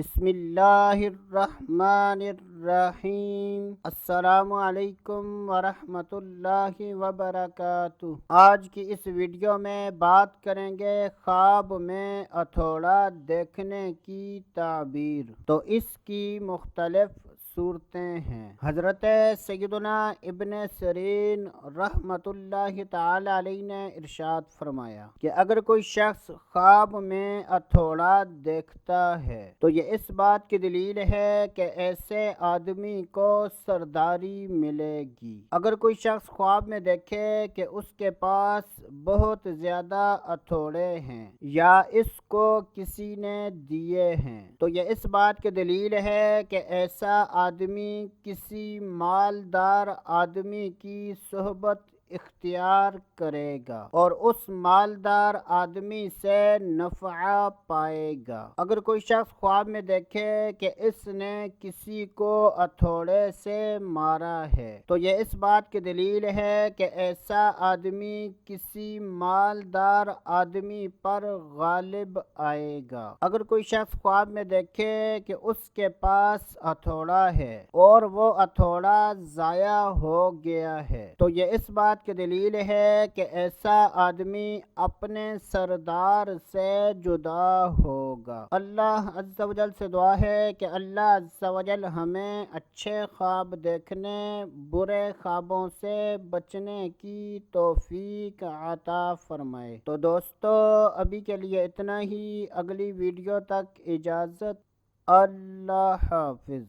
بسم اللہ الرحمن الرحیم۔ السلام علیکم ورحمۃ اللہ وبرکاتہ۔ آج کی اس ویڈیو میں بات کریں گے خواب میں ہتھوڑا دیکھنے کی تعبیر۔ تو اس کی مختلف صورتیں ہیں۔ حضرت سیدنا ابن سیرین رحمۃ اللہ تعالی علیہ نے ارشاد فرمایا کہ اگر کوئی شخص خواب میں ہتھوڑا دیکھتا ہے تو یہ اس بات کی دلیل ہے کہ ایسے آدمی کو سرداری ملے گی۔ اگر کوئی شخص خواب میں دیکھے کہ اس کے پاس بہت زیادہ ہتھوڑے ہیں یا اس کو کسی نے دیے ہیں تو یہ اس بات کی دلیل ہے کہ ایسا آدمی کسی مالدار آدمی کی صحبت اختیار کرے گا اور اس مالدار آدمی سے نفع پائے گا۔ اگر کوئی شخص خواب میں دیکھے کہ اس نے کسی کو ہتھوڑے سے مارا ہے تو یہ اس بات کی دلیل ہے کہ ایسا آدمی کسی مالدار آدمی پر غالب آئے گا۔ اگر کوئی شخص خواب میں دیکھے کہ اس کے پاس ہتھوڑا ہے اور وہ ہتھوڑا ضائع ہو گیا ہے تو یہ اس بات کی دلیل ہے کہ ایسا آدمی اپنے سردار سے جدا ہوگا۔ اللہ عز و جل سے دعا ہے کہ اللہ عز و جل ہمیں اچھے خواب دیکھنے، برے خوابوں سے بچنے کی توفیق عطا فرمائے۔ تو دوستو ابھی کے لیے اتنا ہی، اگلی ویڈیو تک اجازت، اللہ حافظ۔